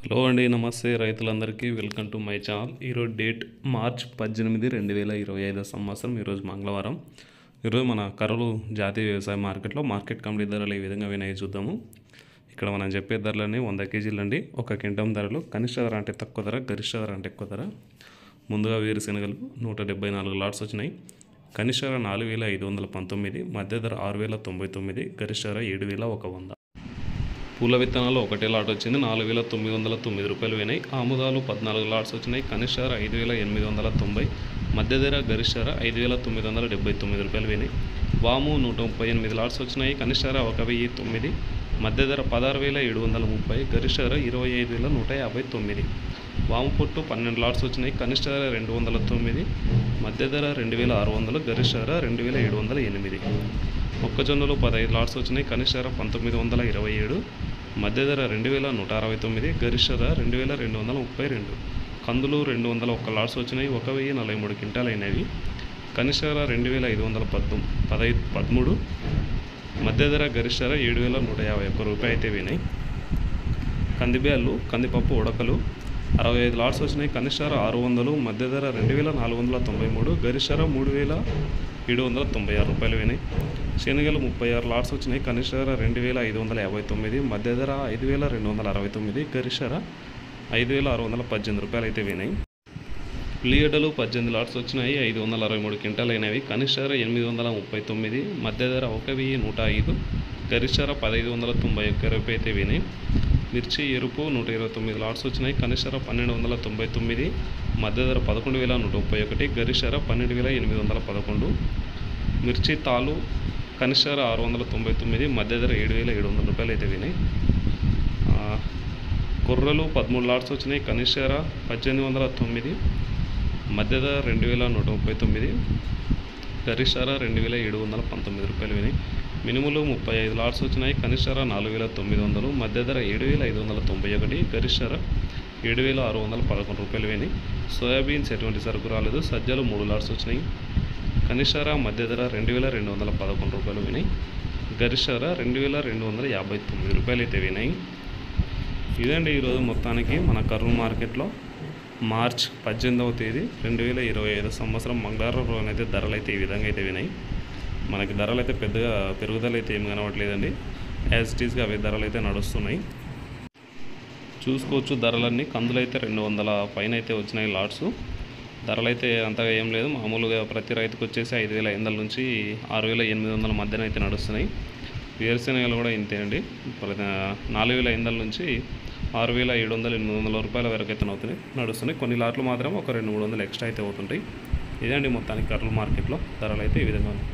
Hello అండి, నమస్తే రైతులందరికీ. Welcome to my channel. ఈరోజు డేట్ మార్చ్ 18, 2025 సంవత్సరం. ఈరోజు మంగళవారం. ఈరోజు మన కర్నూలు జాతీయ వ్యవసాయ మార్కెట్లో మార్కెట్ కమిటీ ధరలు ఏ విధంగా వినాయి చూద్దాము. ఇక్కడ మనం చెప్పే ధరలన్నీ 100 కేజీలు అండి. ఒక క్వింటం ధరలు కనిష్ట ధర అంటే తక్కువ ధర, గరిష్ట ధర అంటే ఎక్కువ ధర. ముందుగా వేరుశెనగలు 174 లాట్స్ వచ్చినాయి. కనిష్ట ధర 4519, మధ్య ధర 6099, గరిష్ట ధర 7100. పూల విత్తనాలు ఒకటే లాట్ వచ్చింది, 4909 రూపాయలు వినాయి. ఆముదాలు 14 లాట్స్ వచ్చినాయి. కనిష్ట ధర 5890, మధ్య ధర గరిష్ట ధర 5979 రూపాయలు వినాయి. వాము 138 లాట్స్ వచ్చినాయి. కనిష్ట ధర 1009, మధ్య ధర 16730, గరిష్ట ధర 25159. వాము పొట్టు 12 లాట్స్ వచ్చినాయి. కనిష్ట ధర 209, మధ్య ధర 2600, గరిష్ట ధర 2708. మొక్కజొన్నలు 15 లాట్స్ వచ్చినాయి. కనిష్ట ధర 1927, మధ్య ధర 2169, గరిష్ట ధర 2232. కందులు 201 లాట్స్ వచ్చినాయి. 1043 క్వింటాలు అయినవి. కనిష్ట ధర 2513, మధ్య ధర గరిష్ట ధర 7151 రూపాయలు అయితే వినాయి. కందిబ్యాళ్ళు, కందిపప్పు ఉడకలు 65 లాట్స్ వచ్చినాయి. కనిష్ట ధర 600, మధ్య ధర 2493, గరిష్ట ధర 3796 రూపాయలు వినాయి. శనగలు 36 లాట్స్ వచ్చినాయి. కనిష్ట ధర 2559, మధ్య ధర 5269, గరిష్ట ధర 5618 రూపాయలు అయితే వినాయి. ఉల్లిగడ్డలు 18 లాట్స్ వచ్చినాయి. 563 క్వింటాలు అయినవి. కనిష్ట ధర 839, మధ్య ధర 1105, గరిష్ట ధర 1591 రూపాయలు అయితే వినాయి. మిర్చి ఎరుపు 129 లాట్స్ వచ్చినాయి. కనిష్ట ధర 1299, మధ్య ధర 11131, గరిష్ట ధర 12811. మిర్చి తాలు కనిష్ట ధర 699, మధ్య ధర 7700 రూపాయలు అయితే వినాయి. కొర్రలు 13 లాట్స్ వచ్చినాయి. కనిష్ట ధర 1809, మధ్య ధర 2139, గరిష్ట ధర 2719 రూపాయలు వినాయి. మినుములు 35 లాట్స్ వచ్చినాయి. కనిష్ట ధర 4900, మధ్య ధర 7591, గరిష్ట ధర 7611 రూపాయలు వినాయి. సోయాబీన్స్ ఎటువంటి సరుకు రాలేదు. సజ్జలు 3 లాట్స్ వచ్చినాయి. కనిష్ట ధర, మధ్య ధర 2211 రూపాయలు వినాయి. గరిష్ట ధర 2259 రూపాయలు అయితే వినాయి. ఇదండి ఈరోజు మొత్తానికి మన కర్నూలు మార్కెట్లో మార్చ్ 18వ తేదీ 2025 సంవత్సరం మంగళవారం రోజునైతే ధరలు అయితే ఈ విధంగా అయితే వినాయి. మనకి ధరలు అయితే పెద్దగా పెరుగుదల అయితే ఏమి కనబడలేదండి. యాజ్ ఇట్ ఈస్గా అవి ధరలు అయితే నడుస్తున్నాయి. చూసుకోవచ్చు ధరలన్నీ. కందులు అయితే 200 పైన అయితే వచ్చినాయి లాట్స్. ధరలు అయితే అంతగా ఏం లేదు. మామూలుగా ప్రతి రైతుకు వచ్చేసి 5500 నుంచి 6800 మధ్యన అయితే నడుస్తున్నాయి. వేరుశెనగలు కూడా ఇంతే అండి. 4500 నుంచి 6700-800 రూపాయల వరకు అయితే నడుస్తున్నాయి. కొన్ని లాట్లు మాత్రం ఒక 200-300 ఎక్స్ట్రా అయితే అవుతుంటాయి. ఇదే అండి మొత్తానికి కర్నూలు మార్కెట్లో ధరలు అయితే ఈ విధంగా ఉన్నాయి.